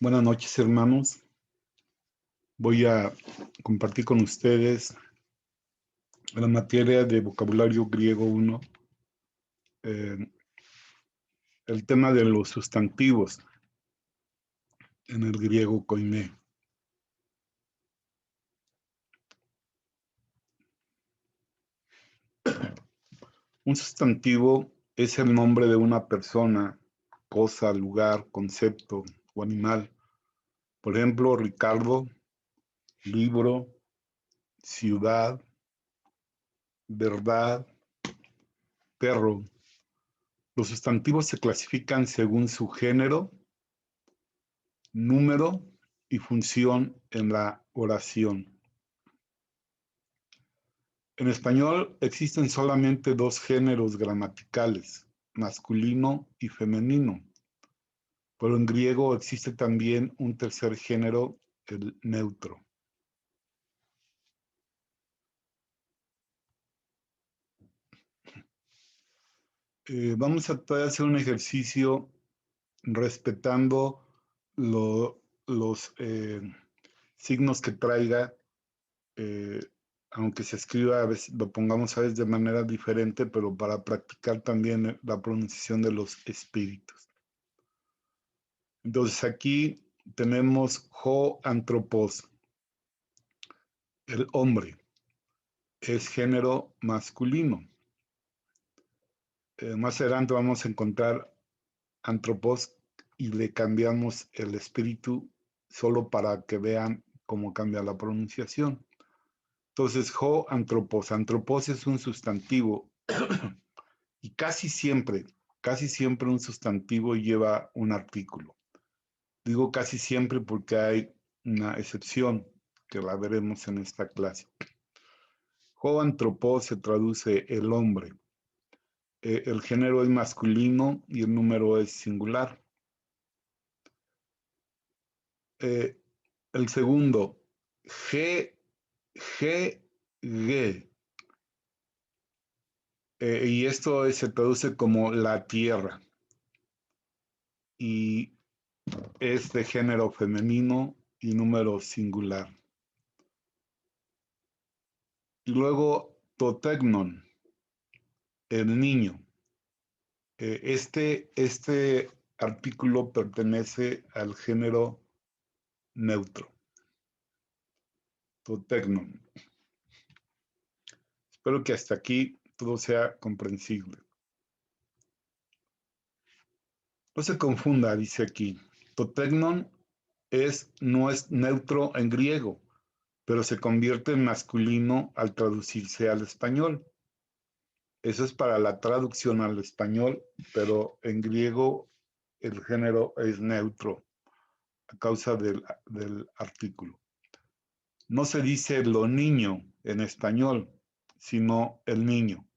Buenas noches, hermanos. Voy a compartir con ustedes la materia de vocabulario griego 1, el tema de los sustantivos en el griego koiné. Un sustantivo es el nombre de una persona, cosa, lugar, concepto o animal. Por ejemplo, Ricardo, libro, ciudad, verdad, perro. Los sustantivos se clasifican según su género, número y función en la oración. En español existen solamente dos géneros gramaticales, masculino y femenino, pero en griego existe también un tercer género, el neutro. Vamos a tratar de hacer un ejercicio respetando los signos que traiga, aunque se escriba, a veces lo pongamos a veces de manera diferente, pero para practicar también la pronunciación de los espíritus. Entonces aquí tenemos ho antropos, el hombre, es género masculino. Más adelante vamos a encontrar antropos y le cambiamos el espíritu solo para que vean cómo cambia la pronunciación. Entonces, ho antropos. Antropos es un sustantivo y casi siempre un sustantivo lleva un artículo. Digo casi siempre porque hay una excepción que la veremos en esta clase. Ho antropos se traduce el hombre. El género es masculino y el número es singular. El segundo, G, G, G. Y esto se traduce como la tierra. Y es de género femenino y número singular. Y luego, totegnon, el niño. Este artículo pertenece al género neutro. Totegnon. Espero que hasta aquí todo sea comprensible. No se confunda, dice aquí. Totegnon no es neutro en griego, pero se convierte en masculino al traducirse al español. Eso es para la traducción al español, pero en griego el género es neutro a causa del artículo. No se dice lo niño en español, sino el niño.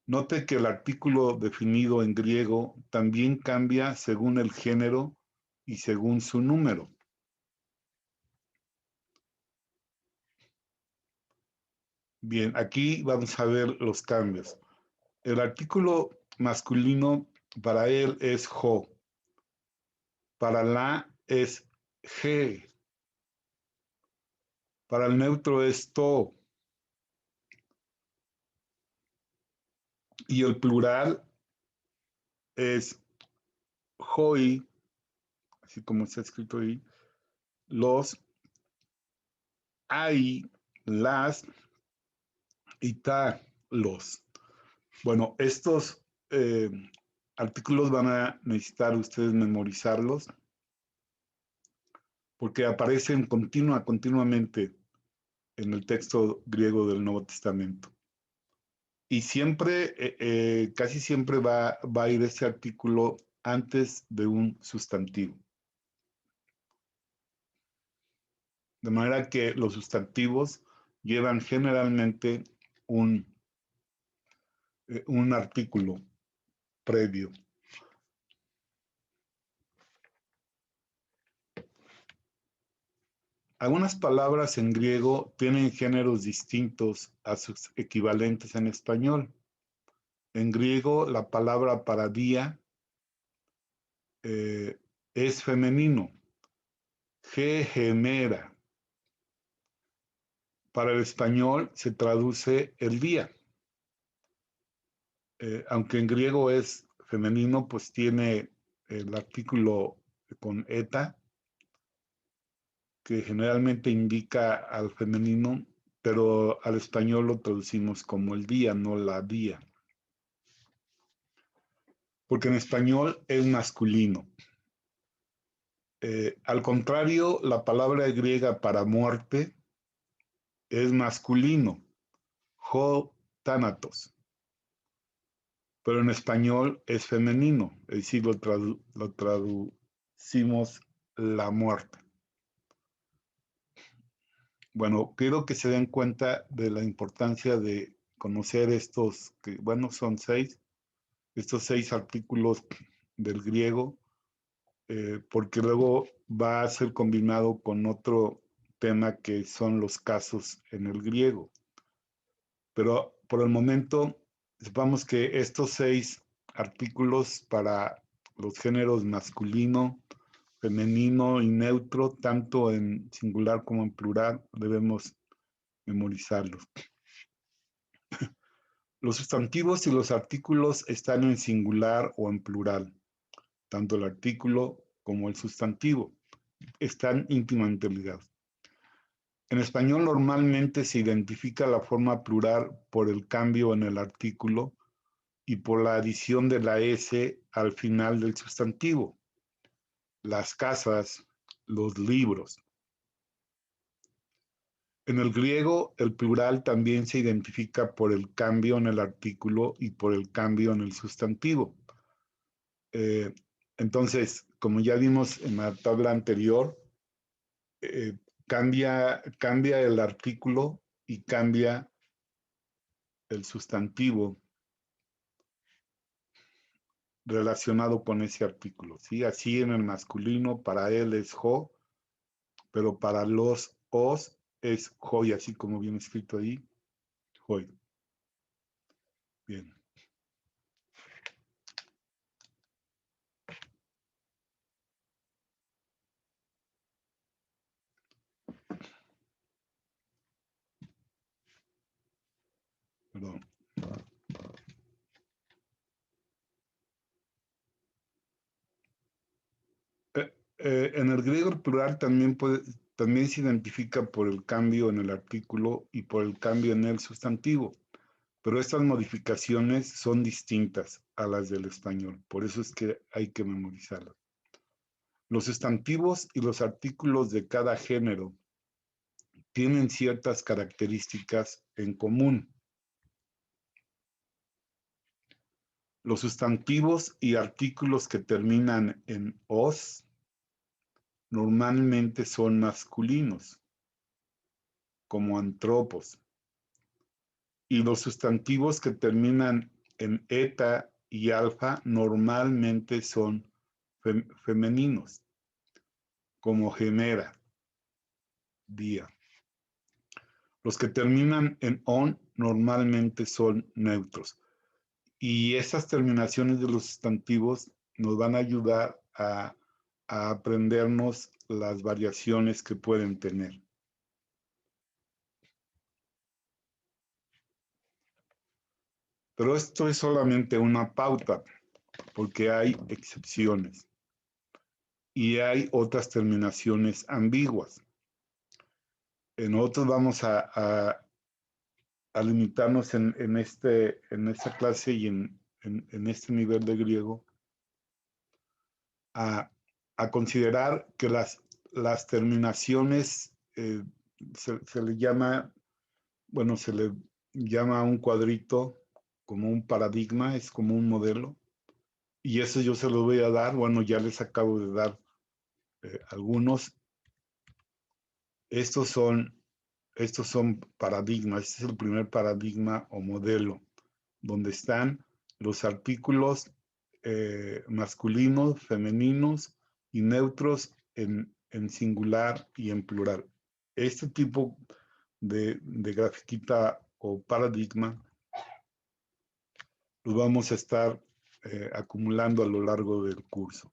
Note que el artículo definido en griego también cambia según el género y según su número. Bien, aquí vamos a ver los cambios. El artículo masculino para él es jo. Para la es ge. Para el neutro es to. Y el plural es joi, así como está escrito ahí, los, hay, las y ta, los. Bueno, estos artículos van a necesitar ustedes memorizarlos porque aparecen continuamente en el texto griego del Nuevo Testamento. Y siempre, casi siempre va a ir ese artículo antes de un sustantivo. De manera que los sustantivos llevan generalmente un artículo previo. Algunas palabras en griego tienen géneros distintos a sus equivalentes en español. En griego, la palabra para día es femenino, Gemera. Para el español se traduce el día. Aunque en griego es femenino, pues tiene el artículo con eta, que generalmente indica al femenino, pero al español lo traducimos como el día, no la día. Porque en español es masculino. Al contrario, la palabra griega para muerte es masculino, ho thanatos, pero en español es femenino, es decir, lo traducimos la muerte. Bueno, quiero que se den cuenta de la importancia de conocer estos, que bueno, son estos 6 artículos del griego, porque luego va a ser combinado con otro tema que son los casos en el griego. Pero por el momento, sepamos que estos 6 artículos para los géneros masculino, femenino y neutro, tanto en singular como en plural, debemos memorizarlos. Los sustantivos y los artículos están en singular o en plural. Tanto el artículo como el sustantivo están íntimamente ligados. En español normalmente se identifica la forma plural por el cambio en el artículo y por la adición de la S al final del sustantivo. Las casas, los libros. En el griego, el plural también se identifica por el cambio en el artículo y por el cambio en el sustantivo. Entonces, como ya vimos en la tabla anterior, cambia el artículo y cambia el sustantivo relacionado con ese artículo, ¿sí? Así en el masculino, para él es jo, pero para los os es joy, así como viene escrito ahí, joy. Bien. Perdón. En el griego el plural también se identifica por el cambio en el artículo y por el cambio en el sustantivo, pero estas modificaciones son distintas a las del español, por eso es que hay que memorizarlas. Los sustantivos y los artículos de cada género tienen ciertas características en común. Los sustantivos y artículos que terminan en os normalmente son masculinos, como antropos. Y los sustantivos que terminan en eta y alfa normalmente son femeninos, como gemera, día. Los que terminan en on normalmente son neutros. Y esas terminaciones de los sustantivos nos van a ayudar a aprendernos las variaciones que pueden tener. Pero esto es solamente una pauta, porque hay excepciones y hay otras terminaciones ambiguas. Nosotros vamos a limitarnos en esta clase y en este nivel de griego a considerar que las terminaciones se le llama, bueno, se le llama un cuadrito como un paradigma, es como un modelo, y eso yo se lo voy a dar, bueno, ya les acabo de dar algunos. Estos son paradigmas, este es el primer paradigma o modelo, donde están los artículos masculinos, femeninos y neutros en singular y en plural. Este tipo de grafiquita o paradigma los vamos a estar acumulando a lo largo del curso.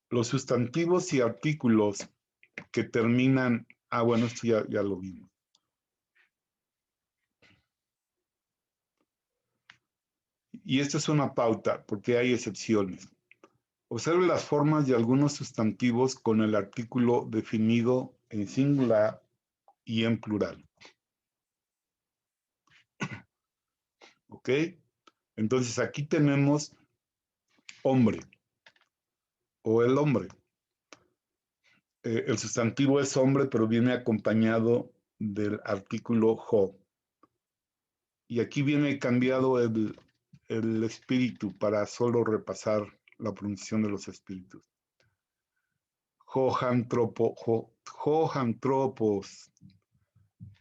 Los sustantivos y artículos que terminan, bueno, esto ya lo vimos. Y esto es una pauta, porque hay excepciones. Observe las formas de algunos sustantivos con el artículo definido en singular y en plural. ¿Ok? Entonces aquí tenemos hombre o el hombre. El sustantivo es hombre, pero viene acompañado del artículo jo. Y aquí viene cambiado el espíritu para solo repasar la pronunciación de los espíritus. Joantropos.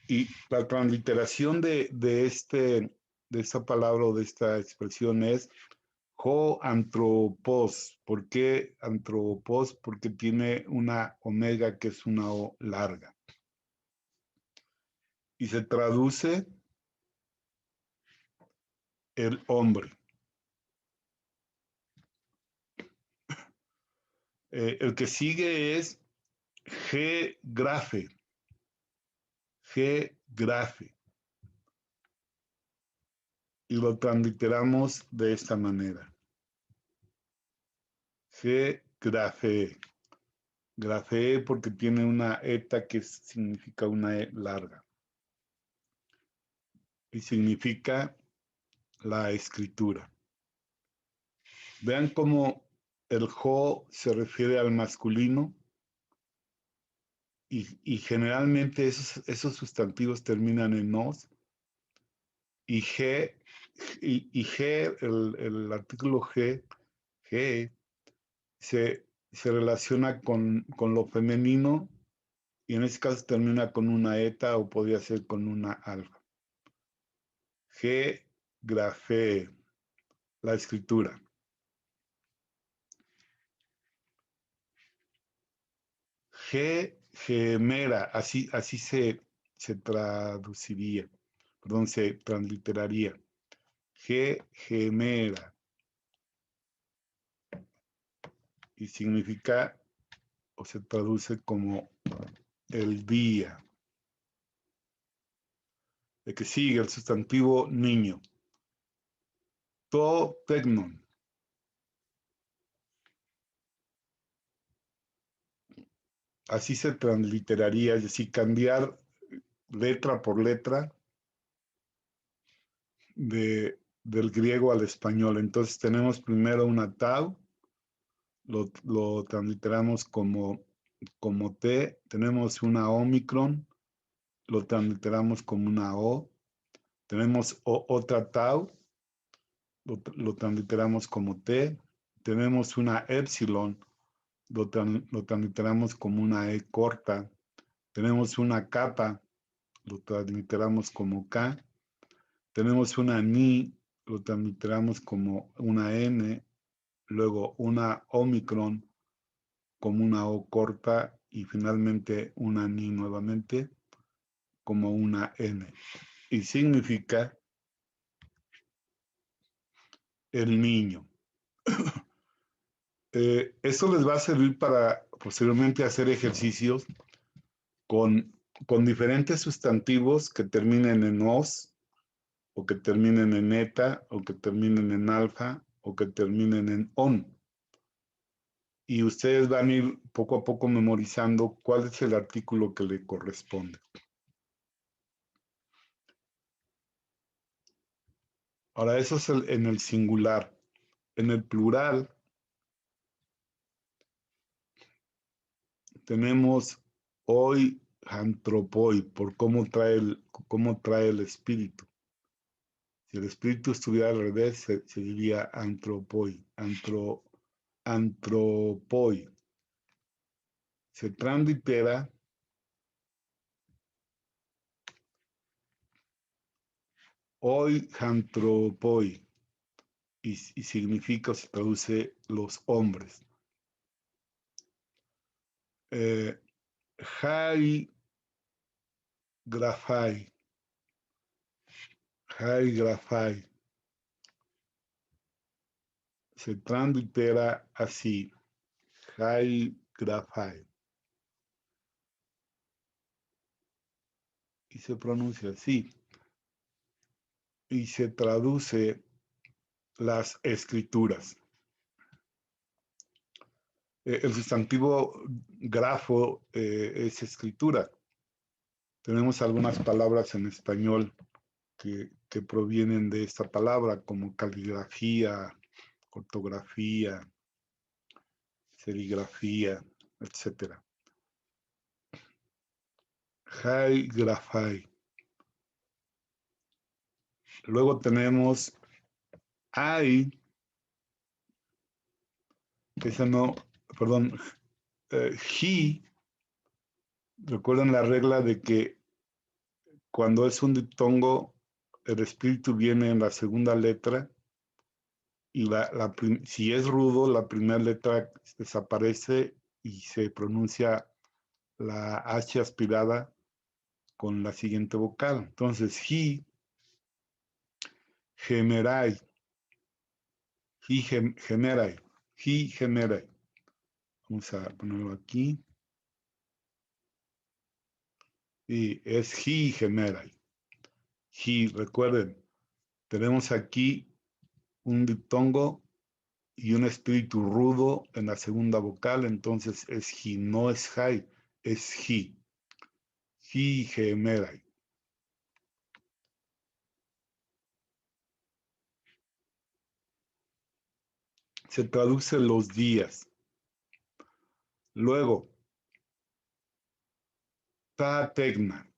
Y la transliteración de esta palabra o de esta expresión es joantropos. ¿Por qué antropos? Porque tiene una omega que es una O larga. Y se traduce el hombre. El que sigue es G-grafe. G-grafe. Y lo transliteramos de esta manera. G-grafe. Grafe porque tiene una eta que significa una E larga. Y significa la escritura. Vean cómo el jo se refiere al masculino y generalmente esos sustantivos terminan en os. Y G, el artículo G se relaciona con lo femenino y en este caso termina con una eta o podría ser con una alfa. G, grafé, la escritura. G, gemera, así se traduciría, perdón, se transliteraría. G, gemera. Y significa o se traduce como el día. El que sigue, el sustantivo niño. To tecnon. Así se transliteraría, es decir, cambiar letra por letra del griego al español. Entonces tenemos primero una tau, lo transliteramos como T, tenemos una omicron, lo transliteramos como una O, tenemos otra tau, lo transliteramos como T, tenemos una epsilon, lo transliteramos como una E corta, tenemos una kappa, lo transliteramos como K, tenemos una ni, lo transliteramos como una N, luego una omicron como una O corta y finalmente una ni nuevamente como una N. Y significa el niño. Eso les va a servir para posteriormente hacer ejercicios con diferentes sustantivos que terminen en os, o que terminen en eta, o que terminen en alfa, o que terminen en on. Y ustedes van a ir poco a poco memorizando cuál es el artículo que le corresponde. Ahora, eso es en el singular. En el plural, tenemos hoy antropoi, por cómo trae el espíritu. Si el espíritu estuviera al revés, se diría antropoi, antropoi. Se translitera hoy antropoi y significa o se traduce los hombres. Jai grafai, Jai grafai. Se translitera así, Jai grafai. y se pronuncia así. Y se traduce las escrituras. El sustantivo grafo es escritura. Tenemos algunas palabras en español que provienen de esta palabra, como caligrafía, ortografía, serigrafía, etc. Jai grafai. Luego tenemos ai, ese no, perdón, ji. Recuerden la regla de que cuando es un diptongo, el espíritu viene en la segunda letra y si es rudo, la primera letra desaparece y se pronuncia la H aspirada con la siguiente vocal. Entonces, gemerai, gemerai, gemerai. Vamos a ponerlo aquí. Y es gemerai. Recuerden, tenemos aquí un diptongo y un espíritu rudo en la segunda vocal, entonces es no es jai, es gemerai. Se traduce los días. Luego, ta tegna.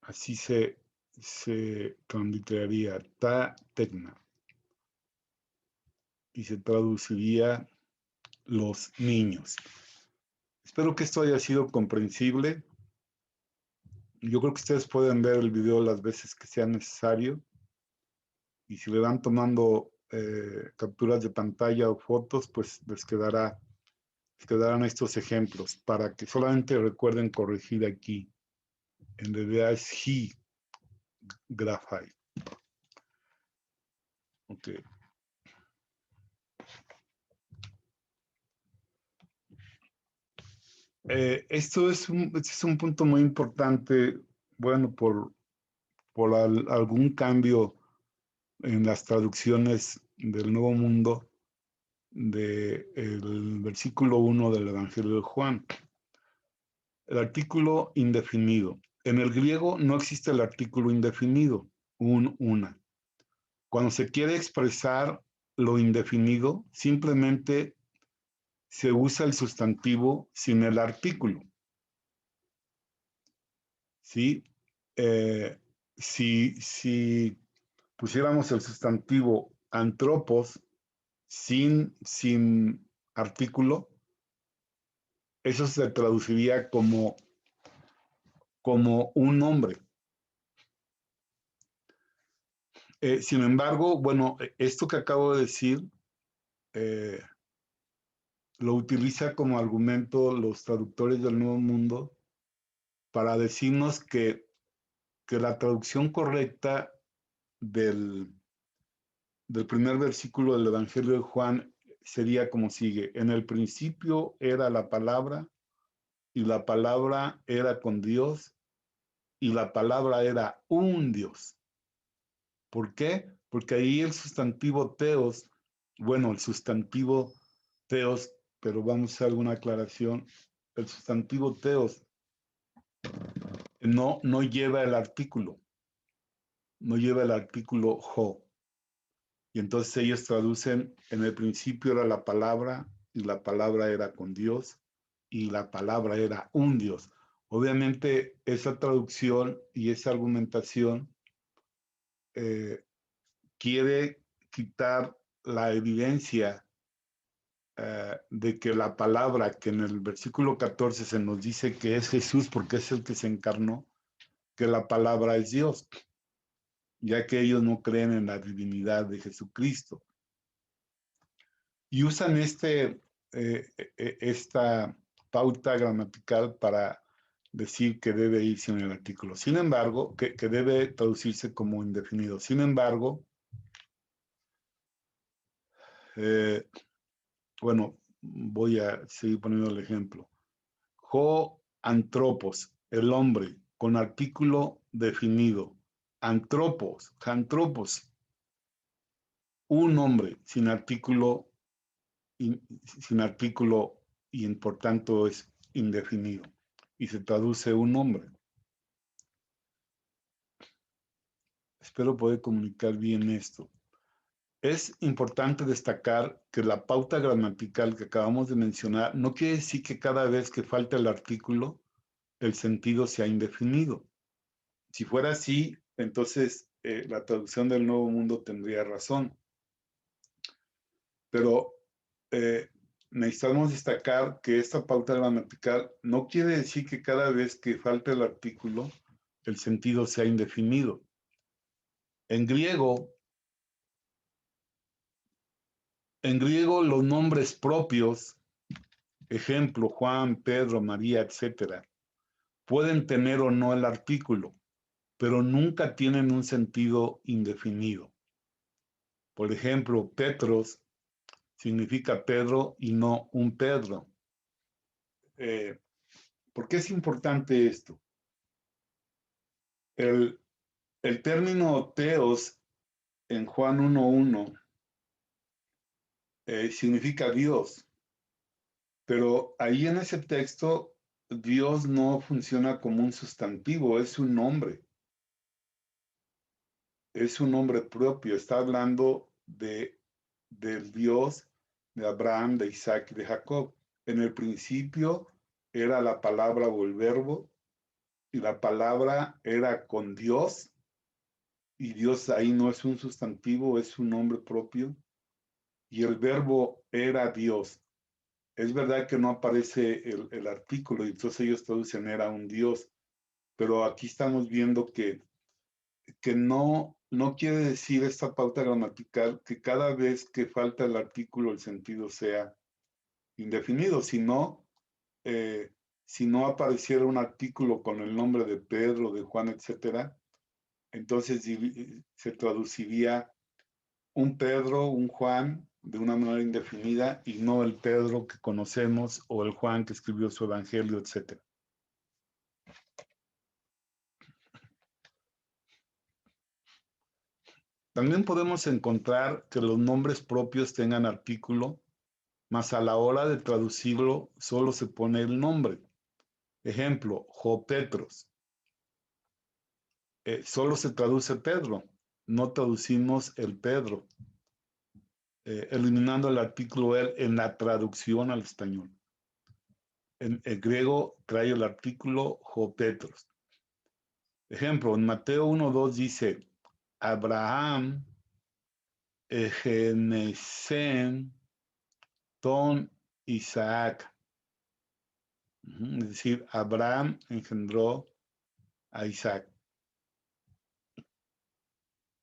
Así se transliteraría, ta tegna. Y se traduciría los niños. Espero que esto haya sido comprensible. Yo creo que ustedes pueden ver el video las veces que sea necesario. Y si le van tomando capturas de pantalla o fotos, pues les quedarán estos ejemplos para que solamente recuerden corregir aquí. En realidad es grafai. Ok. Esto es un punto muy importante, bueno, por algún cambio en las traducciones del Nuevo Mundo del versículo 1 del Evangelio de Juan. El artículo indefinido. En el griego no existe el artículo indefinido, una. Cuando se quiere expresar lo indefinido, simplemente se usa el sustantivo sin el artículo. ¿Sí? Si pusiéramos el sustantivo antropos sin artículo, eso se traduciría como un nombre. Sin embargo, bueno, esto que acabo de decir lo utiliza como argumento los traductores del Nuevo Mundo para decirnos que la traducción correcta del primer versículo del Evangelio de Juan sería como sigue: en el principio era la palabra, y la palabra era con Dios, y la palabra era un Dios. ¿Por qué? Porque ahí el sustantivo teos, bueno, el sustantivo teos, pero vamos a hacer alguna aclaración, el sustantivo teos no lleva el artículo, no lleva el artículo ho. Y entonces ellos traducen: en el principio era la palabra, y la palabra era con Dios, y la palabra era un Dios. Obviamente esa traducción y esa argumentación quiere quitar la evidencia de que la palabra, que en el versículo 14 se nos dice que es Jesús porque es el que se encarnó, que la palabra es Dios, ya que ellos no creen en la divinidad de Jesucristo. Y usan esta pauta gramatical para decir que debe irse en el artículo. Sin embargo, que debe traducirse como indefinido. Sin embargo, bueno, voy a seguir poniendo el ejemplo. Ho antropos, el hombre, con artículo definido. Antropos, un nombre sin artículo y por tanto es indefinido y se traduce un nombre. Espero poder comunicar bien esto. Es importante destacar que la pauta gramatical que acabamos de mencionar no quiere decir que cada vez que falta el artículo, el sentido sea indefinido. Si fuera así, entonces la traducción del Nuevo Mundo tendría razón. Pero necesitamos destacar que esta pauta gramatical no quiere decir que cada vez que falte el artículo, el sentido sea indefinido. En griego, los nombres propios, ejemplo, Juan, Pedro, María, etcétera, pueden tener o no el artículo, pero nunca tienen un sentido indefinido. Por ejemplo, Petros significa Pedro y no un Pedro. ¿Por qué es importante esto? El término teos en Juan 1.1 significa Dios, pero ahí en ese texto Dios no funciona como un sustantivo, es un nombre propio, está hablando del Dios de Abraham, de Isaac y de Jacob. En el principio era la palabra o el verbo, y la palabra era con Dios, y Dios ahí no es un sustantivo, es un nombre propio, y el verbo era Dios. Es verdad que no aparece el artículo, y entonces ellos traducen era un Dios, pero aquí estamos viendo que no quiere decir esta pauta gramatical que cada vez que falta el artículo el sentido sea indefinido, si no apareciera un artículo con el nombre de Pedro, de Juan, etcétera, entonces se traduciría un Pedro, un Juan, de una manera indefinida y no el Pedro que conocemos o el Juan que escribió su evangelio, etcétera. También podemos encontrar que los nombres propios tengan artículo, mas a la hora de traducirlo solo se pone el nombre. Ejemplo, Jopetros. Solo se traduce Pedro, no traducimos el Pedro, eliminando el artículo él en la traducción al español. En el griego trae el artículo Jopetros. Ejemplo, en Mateo 1.2 dice, Abraham, Egenesen, Ton, Isaac. Es decir, Abraham engendró a Isaac.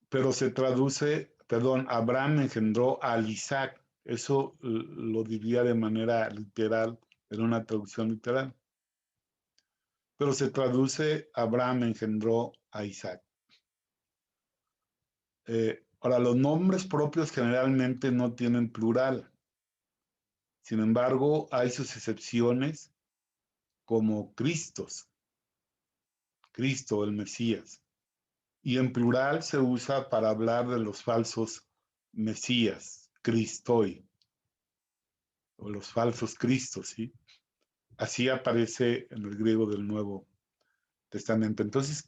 Pero se traduce, perdón, Abraham engendró al Isaac. Eso lo diría de manera literal, en una traducción literal. Pero se traduce, Abraham engendró a Isaac. Ahora, los nombres propios generalmente no tienen plural. Sin embargo, hay sus excepciones como Cristos, Cristo, el Mesías. Y en plural se usa para hablar de los falsos Mesías, Cristoi, o los falsos Cristos, ¿sí? Así aparece en el griego del Nuevo Testamento. Entonces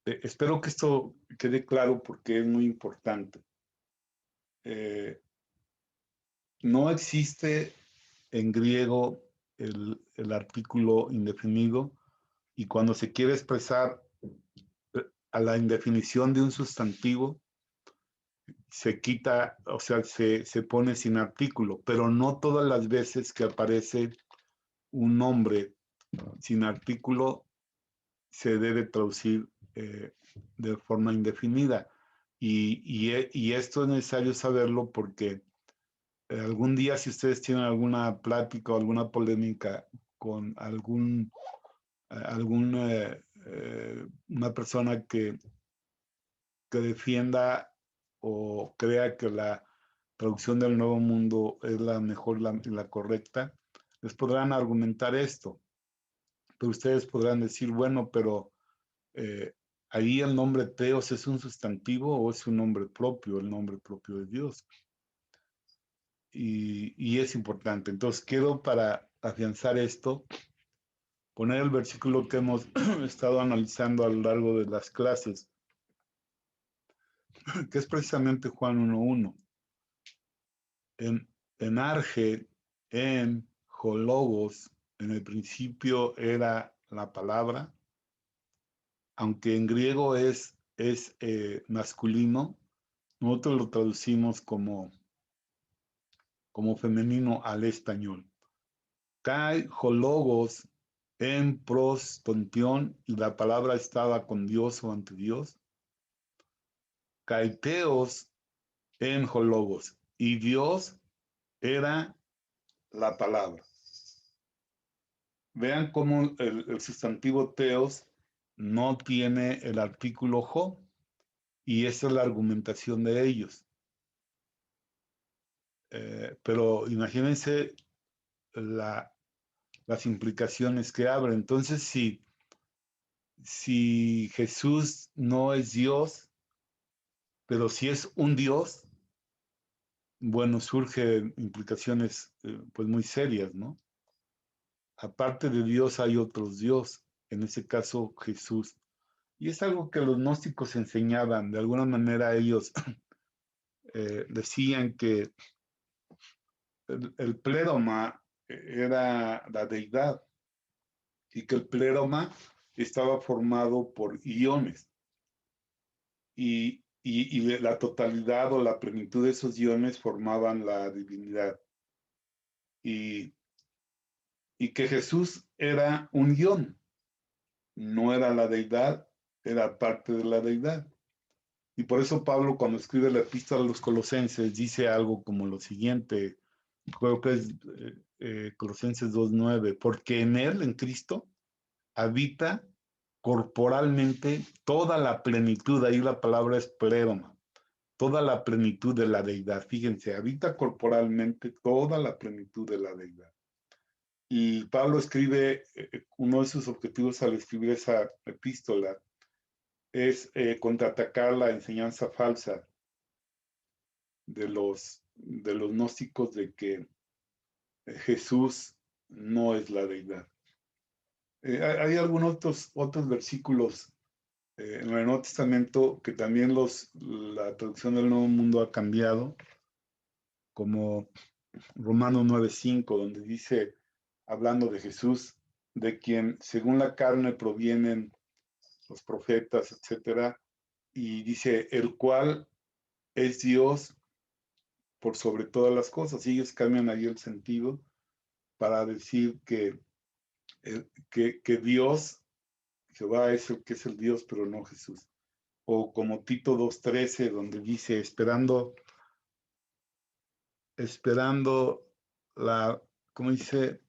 espero que esto quede claro porque es muy importante. No existe en griego el artículo indefinido y cuando se quiere expresar a la indefinición de un sustantivo, se quita, o sea, se pone sin artículo, pero no todas las veces que aparece un nombre sin artículo se debe traducir de forma indefinida. Y esto es necesario saberlo porque algún día si ustedes tienen alguna plática o alguna polémica con una persona que defienda o crea que la traducción del Nuevo Mundo es la mejor, la correcta, les podrán argumentar esto. Pero ustedes podrán decir, bueno, pero Eh, Ahí el nombre Teos es un sustantivo o es un nombre propio, el nombre propio de Dios. Y es importante. Entonces, quiero para afianzar esto, poner el versículo que hemos estado analizando a lo largo de las clases, que es precisamente Juan 1:1. En Arge, en Hologos, en el principio era la palabra, aunque en griego es masculino, nosotros lo traducimos como femenino al español. Kai hologos en pros tontión, y la palabra estaba con Dios o ante Dios. Kai teos en hologos, y Dios era la palabra. Vean cómo el sustantivo teos no tiene el artículo jo, y esa es la argumentación de ellos. Pero imagínense las implicaciones que abre. Entonces, si Jesús no es Dios, pero si es un Dios, bueno, surgen implicaciones pues muy serias, ¿no? Aparte de Dios hay otros Dios, en ese caso Jesús. Y es algo que los gnósticos enseñaban, de alguna manera ellos decían que el pléroma era la deidad y que el pléroma estaba formado por iones y la totalidad o la plenitud de esos iones formaban la divinidad y, y que Jesús era un ion, no era la deidad, era parte de la deidad. Y por eso Pablo cuando escribe la epístola a los Colosenses dice algo como lo siguiente, creo que es Colosenses 2:9, porque en él, en Cristo, habita corporalmente toda la plenitud, ahí la palabra es pleroma, toda la plenitud de la deidad. Fíjense, habita corporalmente toda la plenitud de la deidad. Y Pablo escribe, uno de sus objetivos al escribir esa epístola es contraatacar la enseñanza falsa de los gnósticos de que Jesús no es la deidad. Hay algunos otros versículos en el Nuevo Testamento que también la traducción del Nuevo Mundo ha cambiado, como Romanos 9:5, donde dice, hablando de Jesús, de quien según la carne provienen los profetas, etcétera, y dice, el cual es Dios por sobre todas las cosas. Y ellos cambian ahí el sentido para decir que Dios, Jehová es el que es el Dios, pero no Jesús. O como Tito 2:13, donde dice, esperando ¿cómo dice?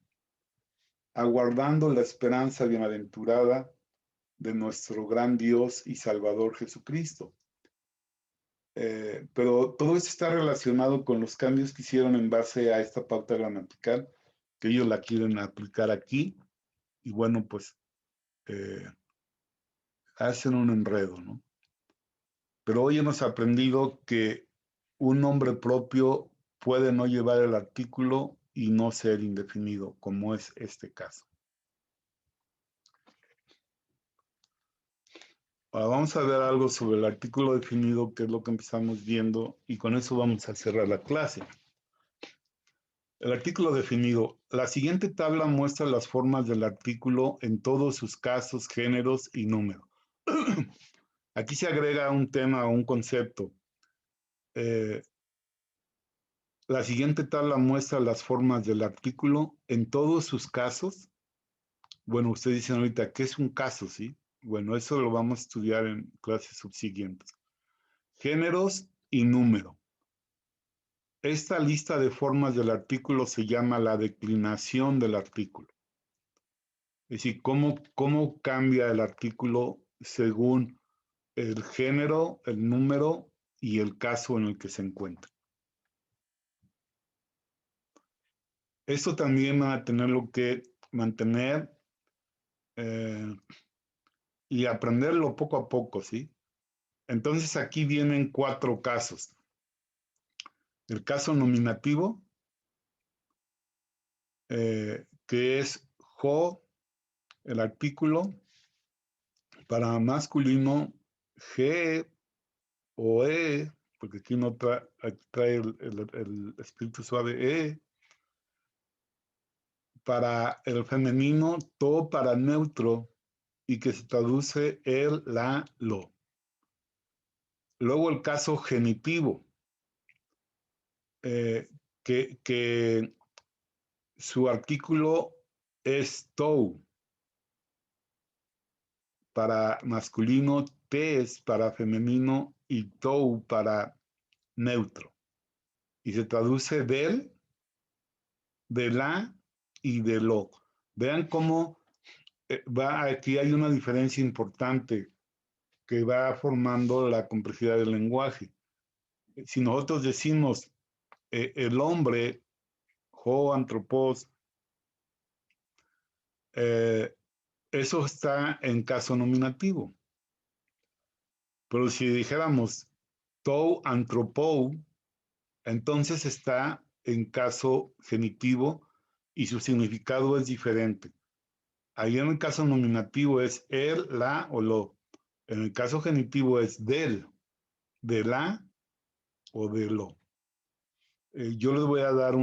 Aguardando la esperanza bienaventurada de nuestro gran Dios y Salvador Jesucristo. Pero todo esto está relacionado con los cambios que hicieron en base a esta pauta gramatical, que ellos la quieren aplicar aquí, y bueno, pues hacen un enredo, ¿no? Pero hoy hemos aprendido que un nombre propio puede no llevar el artículo y no ser indefinido, como es este caso. Ahora vamos a ver algo sobre el artículo definido, que es lo que empezamos viendo, y con eso vamos a cerrar la clase. El artículo definido. La siguiente tabla muestra las formas del artículo en todos sus casos, géneros y números. Aquí se agrega un tema o un concepto. La siguiente tabla muestra las formas del artículo en todos sus casos. Bueno, ustedes dicen ahorita, ¿qué es un caso, sí? Bueno, eso lo vamos a estudiar en clases subsiguientes. Géneros y número. Esta lista de formas del artículo se llama la declinación del artículo. Es decir, cómo cambia el artículo según el género, el número y el caso en el que se encuentra. Esto también va a tenerlo que mantener y aprenderlo poco a poco, ¿sí? Entonces aquí vienen 4 casos. El caso nominativo, que es jo, el artículo, para masculino, ge o e, porque aquí no trae el espíritu suave e, para el femenino, to para neutro, y que se traduce el, la, lo. Luego el caso genitivo, que su artículo es tou, para masculino, tes para femenino y tou para neutro. Y se traduce del, de la y de lo. Vean cómo aquí hay una diferencia importante que va formando la complejidad del lenguaje. Si nosotros decimos el hombre, ho antropos, eso está en caso nominativo. Pero si dijéramos tou antropou, entonces está en caso genitivo y su significado es diferente. Ahí en el caso nominativo es el, la o lo. En el caso genitivo es del, de la o de lo. Yo les voy a dar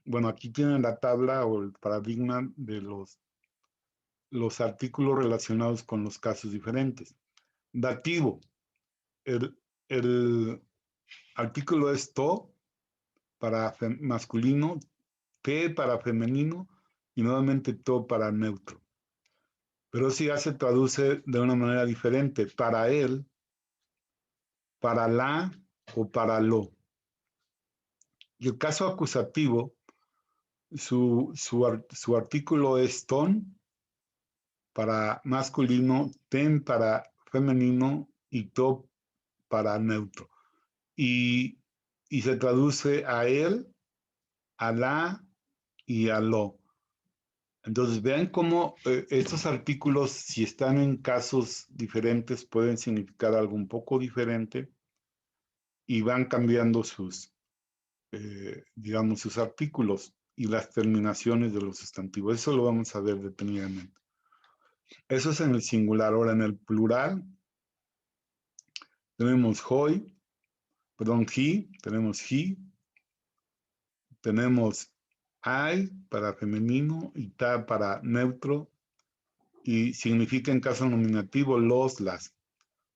bueno, aquí tienen la tabla o el paradigma de los artículos relacionados con los casos diferentes. Dativo. El artículo es to para masculino, te para femenino y nuevamente to para neutro. Pero sí ya se traduce de una manera diferente, para él, para la o para lo. Y el caso acusativo, su artículo es ton para masculino, ten para femenino y to para neutro. Y se traduce a él, a la y a lo. Entonces, vean cómo estos artículos, si están en casos diferentes, pueden significar algo un poco diferente y van cambiando digamos, sus artículos y las terminaciones de los sustantivos. Eso lo vamos a ver detenidamente. Eso es en el singular. Ahora, en el plural, tenemos he, tenemos he, tenemos I para femenino y ta para neutro, y significa en caso nominativo los, las.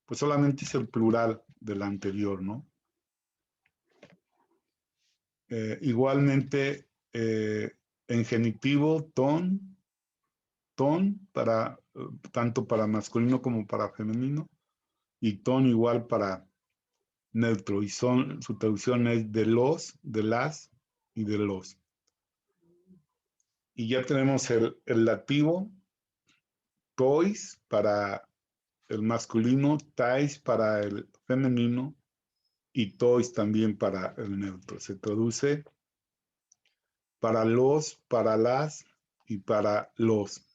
Pues solamente es el plural del anterior, ¿no? Igualmente, en genitivo, ton, para, tanto para masculino como para femenino, y ton igual para neutro, y su traducción es de los, de las y de los. Y ya tenemos el lativo, tois para el masculino, tais para el femenino y tois también para el neutro. Se traduce para los, para las y para los.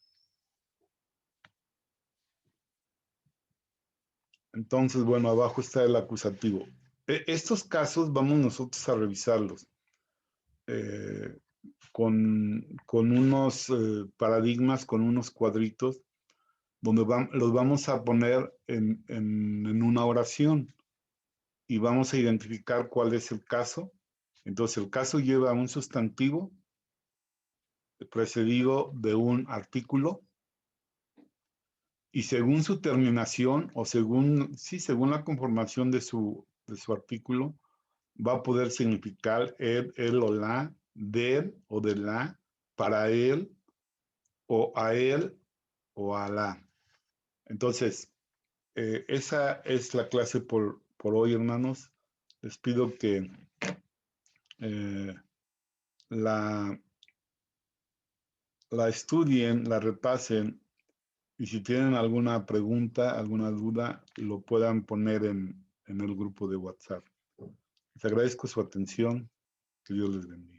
Entonces, bueno, abajo está el acusativo. Estos casos vamos nosotros a revisarlos con unos paradigmas, con unos cuadritos, donde los vamos a poner en una oración y vamos a identificar cuál es el caso. Entonces, el caso lleva un sustantivo precedido de un artículo, y según su terminación o según la conformación de su artículo, va a poder significar él o la, del o de la, para él o a él o a la. Entonces, esa es la clase por hoy, hermanos. Les pido que la estudien, la repasen, y si tienen alguna pregunta, alguna duda, lo puedan poner en el grupo de WhatsApp. Les agradezco su atención. Que Dios les bendiga.